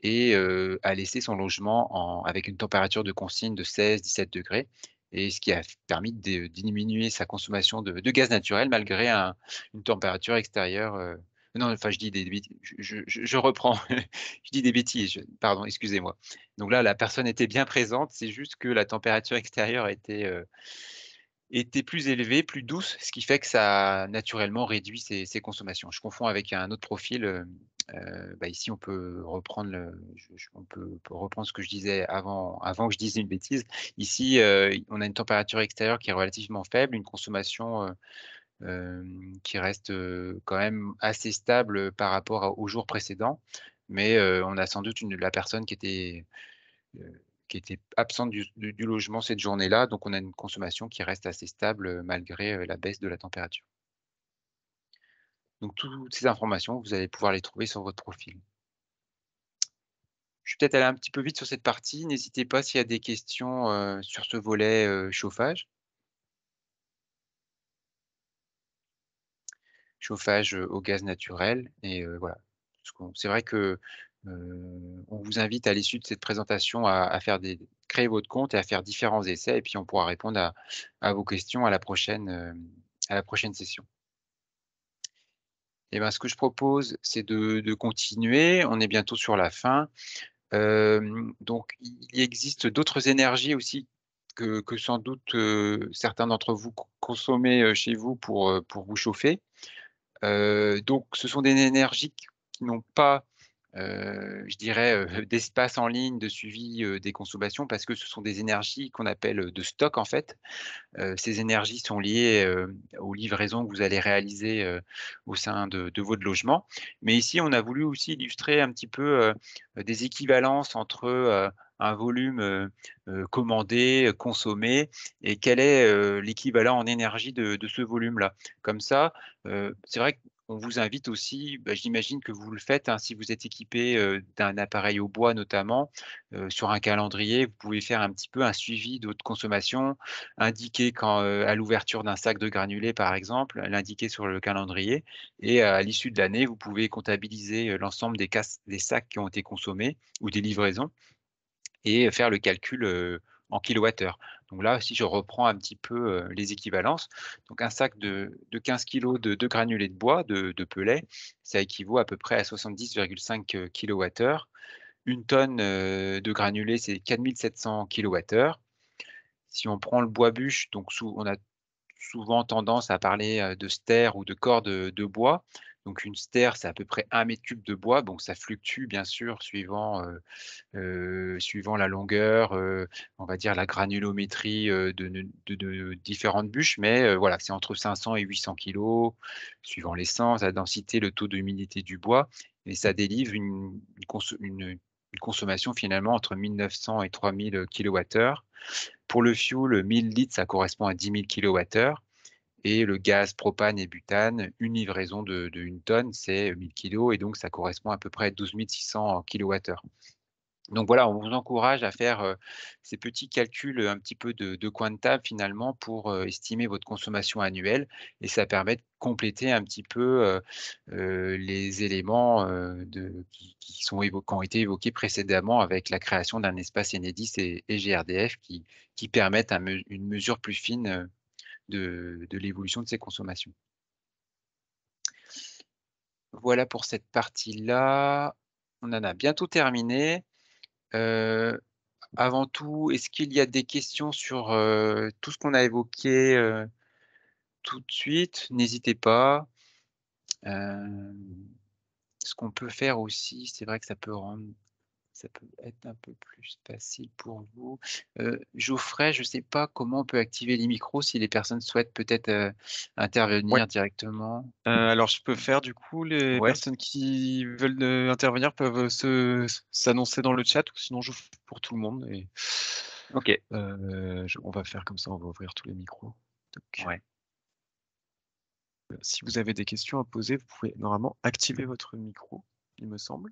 et a laissé son logement avec une température de consigne de 16-17 degrés et ce qui a permis de diminuer sa consommation de gaz naturel malgré une température extérieure, non, enfin, je dis des bêtises, je reprends, je dis des bêtises, pardon, excusez-moi. Donc là, la personne était bien présente, c'est juste que la température extérieure était plus élevée, plus douce, ce qui fait que ça a naturellement réduit ses consommations. Je confonds avec un autre profil, bah, ici on peut reprendre on peut reprendre ce que je disais avant que je dise une bêtise. Ici, on a une température extérieure qui est relativement faible, une consommation, qui reste, quand même assez stable, par rapport aux jours précédents. Mais, on a sans doute la personne qui était absente du logement cette journée-là, donc on a une consommation qui reste assez stable, malgré, la baisse de la température. Donc toutes ces informations, vous allez pouvoir les trouver sur votre profil. Je suis peut-être allé un petit peu vite sur cette partie. N'hésitez pas s'il y a des questions, sur ce volet, chauffage. Chauffage, au gaz naturel et voilà. C'est vrai que, on vous invite à l'issue de cette présentation à faire créer votre compte et à faire différents essais et puis on pourra répondre à vos questions à la prochaine session. Et ben, ce que je propose, c'est de continuer. On est bientôt sur la fin. Donc il existe d'autres énergies aussi que sans doute, certains d'entre vous consommez, chez vous pour vous chauffer. Donc ce sont des énergies qui n'ont pas, je dirais, d'espace en ligne de suivi, des consommations parce que ce sont des énergies qu'on appelle, de stock en fait. Ces énergies sont liées, aux livraisons que vous allez réaliser, au sein de votre logement. Mais ici, on a voulu aussi illustrer un petit peu, des équivalences entre, un volume, commandé, consommé et quel est, l'équivalent en énergie de ce volume-là. Comme ça, c'est vrai qu'on vous invite aussi, bah, j'imagine que vous le faites, hein, si vous êtes équipé, d'un appareil au bois notamment, sur un calendrier, vous pouvez faire un petit peu un suivi de votre consommation, indiquer quand, à l'ouverture d'un sac de granulés par exemple, l'indiquer sur le calendrier et à l'issue de l'année, vous pouvez comptabiliser, l'ensemble des sacs qui ont été consommés ou des livraisons et faire le calcul, en kilowattheure. Donc là, si je reprends un petit peu, les équivalences, donc un sac de 15 kilogrammes de granulés de bois, de pellets, ça équivaut à peu près à 70,5 kilowattheures. 1 tonne, de granulés, c'est 4 700 kilowattheures. Si on prend le bois bûche, donc on a souvent tendance à parler, de stère ou de corde, de bois. Donc une stère, c'est à peu près 1 m3 de bois, donc ça fluctue bien sûr suivant la longueur, on va dire la granulométrie, de différentes bûches, mais voilà, c'est entre 500 et 800 kilogrammes, suivant l'essence, la densité, le taux d'humidité du bois et ça délivre une consommation finalement entre 1 900 et 3 000 kilowattheures. Pour le fioul, 1 000 litres, ça correspond à 10 000 kilowattheures et le gaz propane et butane, une livraison de 1 tonne, c'est 1 000 kilogrammes et donc ça correspond à peu près à 12 600 kilowattheures. Donc voilà, on vous encourage à faire ces petits calculs un petit peu de coin de table finalement pour estimer votre consommation annuelle et ça permet de compléter un petit peu les éléments qui ont été évoqués précédemment avec la création d'un espace Enedis et GRDF qui permettent une mesure plus fine de l'évolution de ces consommations. Voilà pour cette partie-là. On en a bientôt terminé. Euh, Avant tout, est-ce qu'il y a des questions sur tout ce qu'on a évoqué tout de suite? N'hésitez pas. Euh, Ce qu'on peut faire aussi, c'est vrai que ça peut être un peu plus facile pour vous. Geoffrey, je ne sais pas comment on peut activer les micros si les personnes souhaitent peut-être Ouais. intervenir directement. Alors, je peux faire du coup, les Ouais, personnes qui veulent intervenir peuvent s'annoncer dans le chat ou sinon je pour tout le monde. Et, ok. on va faire comme ça, on va ouvrir tous les micros. Donc, Ouais. si vous avez des questions à poser, vous pouvez normalement activer votre micro, il me semble.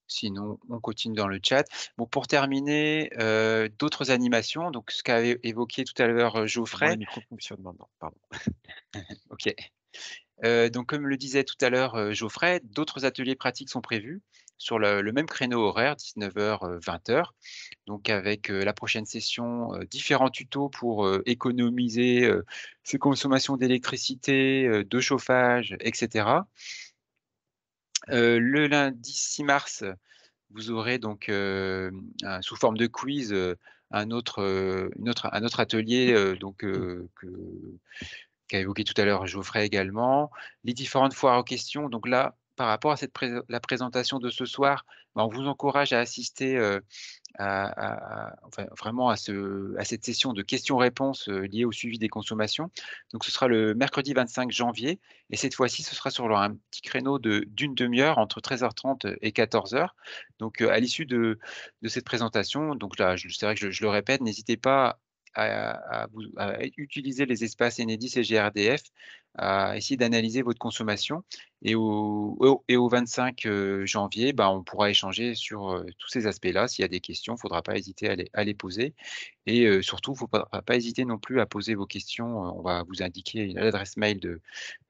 Sinon, on continue dans le chat. Bon, pour terminer, d'autres animations, donc ce qu'avait évoqué tout à l'heure Normalement, les Geoffrey. micros fonctionnent maintenant. Pardon. Ok. Donc comme le disait tout à l'heure Geoffrey, d'autres ateliers pratiques sont prévus sur le même créneau horaire, 19h, 20h. Donc avec la prochaine session, différents tutos pour économiser ses consommations d'électricité, de chauffage, etc. Le lundi 6 mars, vous aurez donc sous forme de quiz un autre atelier qu'a évoqué tout à l'heure Geoffrey également. Les différentes foires aux questions. Donc là, par rapport à la présentation de ce soir, on vous encourage à assister enfin, vraiment à cette session de questions-réponses liées au suivi des consommations. Donc ce sera le mercredi 25 janvier et cette fois-ci, ce sera sur un petit créneau d'une demi-heure entre 13h30 et 14h. Donc à l'issue de cette présentation, donc là, c'est vrai que je le répète, n'hésitez pas à utiliser les espaces Enedis et GRDF, à essayer d'analyser votre consommation. Et au 25 janvier, on pourra échanger sur tous ces aspects-là. S'il y a des questions, il ne faudra pas hésiter à les poser. Et surtout, il ne faudra pas hésiter non plus à poser vos questions. On va vous indiquer l'adresse mail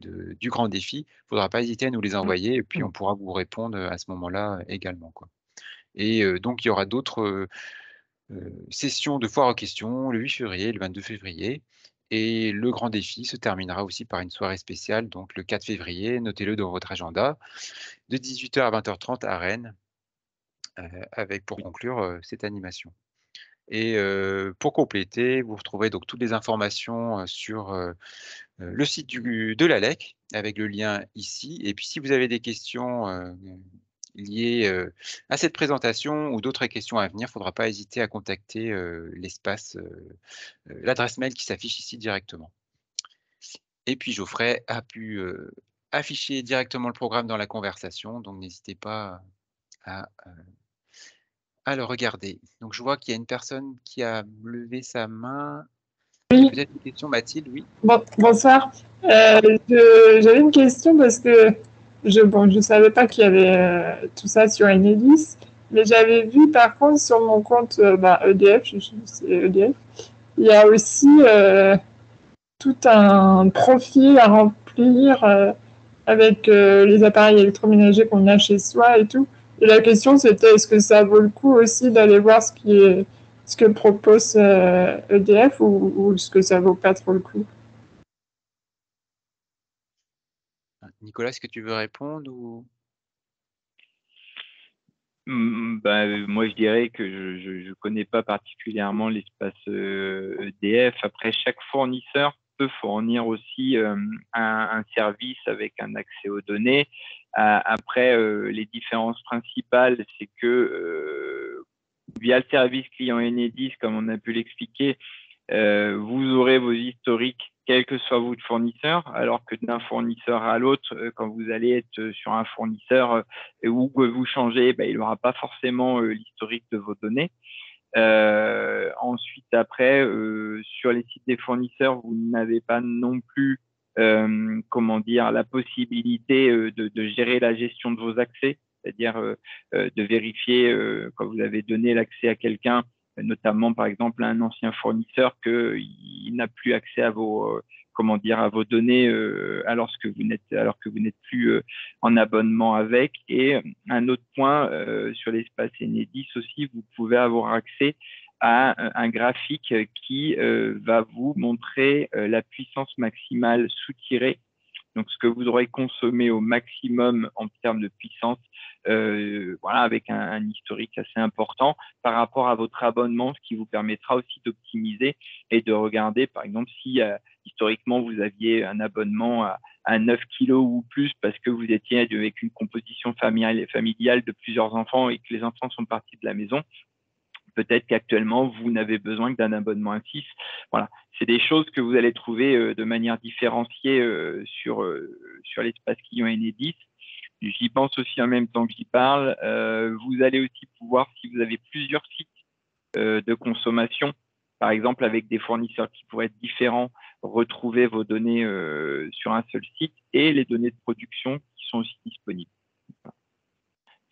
du Grand Défi. Il ne faudra pas hésiter à nous les envoyer et puis on pourra vous répondre à ce moment-là également, quoi. Et donc, il y aura d'autres session de foire aux questions le 8 février, le 22 février. Et le grand défi se terminera aussi par une soirée spéciale, donc le 4 février, notez-le dans votre agenda, de 18h à 20h30 à Rennes, avec pour Oui. conclure cette animation. Et pour compléter, vous retrouverez donc toutes les informations sur le site de l'ALEC, avec le lien ici. Et puis si vous avez des questions liées à cette présentation ou d'autres questions à venir, il ne faudra pas hésiter à contacter l'adresse mail qui s'affiche ici directement. Et puis Geoffrey a pu afficher directement le programme dans la conversation, donc n'hésitez pas à le regarder. Donc je vois qu'il y a une personne qui a levé sa main. Qui a Oui, peut-être une question, Mathilde, oui. bonsoir. J'avais une question parce que je savais pas qu'il y avait tout ça sur Enedis, mais j'avais vu par contre sur mon compte EDF, c'est EDF, il y a aussi tout un profil à remplir avec les appareils électroménagers qu'on a chez soi et tout. Et la question c'était est-ce que ça vaut le coup aussi d'aller voir ce que propose EDF ou est-ce que ça vaut pas trop le coup? Nicolas, est-ce que tu veux répondre ou... Moi, je dirais que je connais pas particulièrement l'espace EDF. Après, chaque fournisseur peut fournir aussi un service avec un accès aux données. Après, les différences principales, c'est que via le service client Enedis, comme on a pu l'expliquer, vous aurez vos historiques, quel que soit votre fournisseur, alors que d'un fournisseur à l'autre, quand vous allez être sur un fournisseur où vous changez, il n'aura pas forcément l'historique de vos données. Ensuite, après, sur les sites des fournisseurs, vous n'avez pas non plus comment dire, la possibilité de gérer la gestion de vos accès, c'est-à-dire de vérifier quand vous avez donné l'accès à quelqu'un, notamment par exemple à un ancien fournisseur, qu'il n'a plus accès à vos comment dire, à vos données alors que vous n'êtes plus en abonnement avec. Et un autre point sur l'espace Enedis aussi, vous pouvez avoir accès à un graphique qui va vous montrer la puissance maximale soutirée, donc ce que vous aurez consommé au maximum en termes de puissance, voilà, avec un historique assez important par rapport à votre abonnement, ce qui vous permettra aussi d'optimiser et de regarder, par exemple, si historiquement vous aviez un abonnement à 9 kilos ou plus parce que vous étiez avec une composition familiale de plusieurs enfants et que les enfants sont partis de la maison. Peut-être qu'actuellement, vous n'avez besoin que d'un abonnement à 6. Voilà, c'est des choses que vous allez trouver de manière différenciée sur l'espace client Enedis. J'y pense aussi en même temps que j'y parle. Vous allez aussi pouvoir, si vous avez plusieurs sites de consommation, par exemple avec des fournisseurs qui pourraient être différents, retrouver vos données sur un seul site et les données de production qui sont aussi disponibles.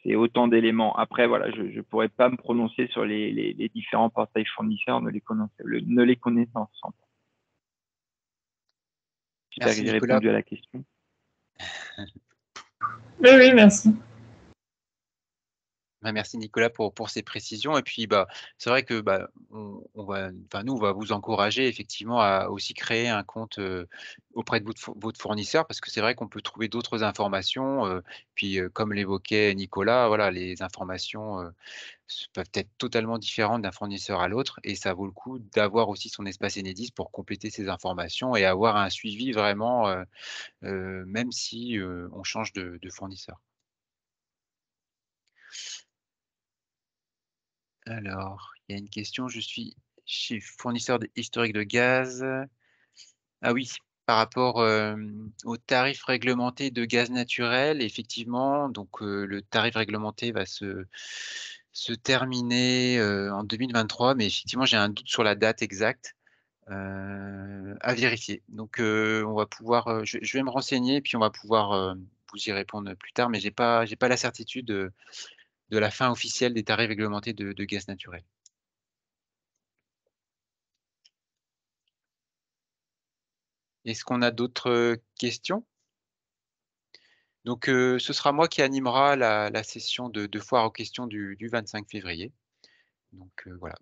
C'est autant d'éléments. Après, voilà, je ne pourrais pas me prononcer sur les différents portails fournisseurs, ne les connaissant pas. J'espère que j'ai répondu à la question. Oui, oui, merci. Merci Nicolas pour ces précisions. Et puis c'est vrai que nous on va vous encourager effectivement à aussi créer un compte auprès de votre fournisseur, parce que c'est vrai qu'on peut trouver d'autres informations. Puis comme l'évoquait Nicolas, voilà, les informations peuvent être totalement différentes d'un fournisseur à l'autre, et ça vaut le coup d'avoir aussi son espace Enedis pour compléter ces informations et avoir un suivi vraiment, même si on change de fournisseur. Alors, il y a une question, je suis chez fournisseur historique de gaz. Ah oui, par rapport au tarif réglementé de gaz naturel, effectivement, donc le tarif réglementé va se terminer en 2023, mais effectivement, j'ai un doute sur la date exacte à vérifier. Donc, on va pouvoir, je vais me renseigner et puis on va pouvoir vous y répondre plus tard, mais j'ai pas la certitude de la fin officielle des tarifs réglementés de gaz naturel. Est-ce qu'on a d'autres questions? Donc, ce sera moi qui animera la session de foire aux questions du 25 février. Donc, voilà,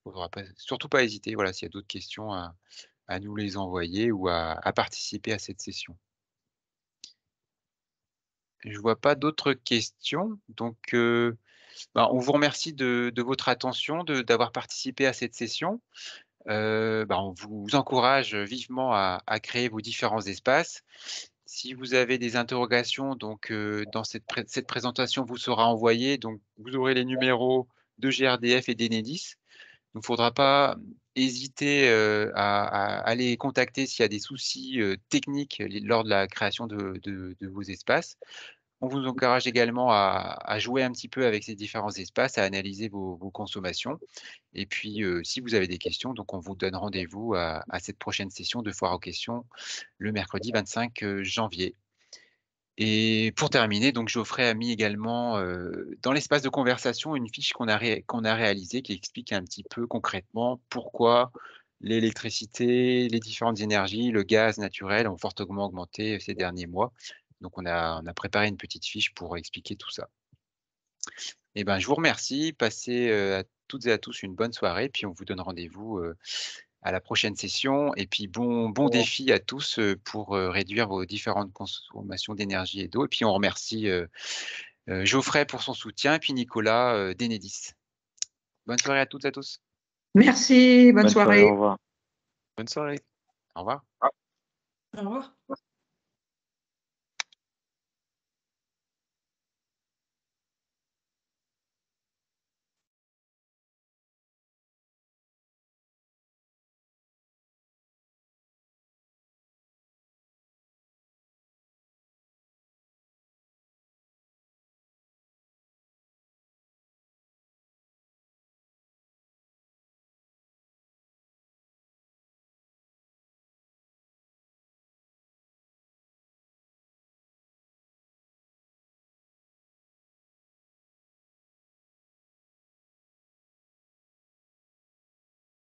faudra surtout pas hésiter, voilà, s'il y a d'autres questions à nous les envoyer ou à participer à cette session. Je vois pas d'autres questions, donc on vous remercie de votre attention, d'avoir participé à cette session. On vous encourage vivement à créer vos différents espaces. Si vous avez des interrogations, donc dans cette présentation vous sera envoyée, donc vous aurez les numéros de GRDF et d'Enedis. Il ne faudra pas hésiter à les contacter s'il y a des soucis techniques lors de la création de vos espaces. On vous encourage également à jouer un petit peu avec ces différents espaces, à analyser vos consommations. Et puis, si vous avez des questions, donc on vous donne rendez-vous à cette prochaine session de foire aux questions le mercredi 25 janvier. Et pour terminer, donc Geoffrey a mis également dans l'espace de conversation une fiche qu'on a réalisée qui explique un petit peu concrètement pourquoi l'électricité, les différentes énergies, le gaz naturel ont fortement augmenté ces derniers mois. Donc on a préparé une petite fiche pour expliquer tout ça. Et je vous remercie, passez à toutes et à tous une bonne soirée, puis on vous donne rendez-vous à la prochaine session. Et puis bon défi à tous pour réduire vos différentes consommations d'énergie et d'eau. Et puis on remercie Geoffrey pour son soutien, et puis Nicolas d'Enedis. Bonne soirée à toutes et à tous. Merci, bonne soirée. Au revoir. Bonne soirée. Au revoir. Au revoir.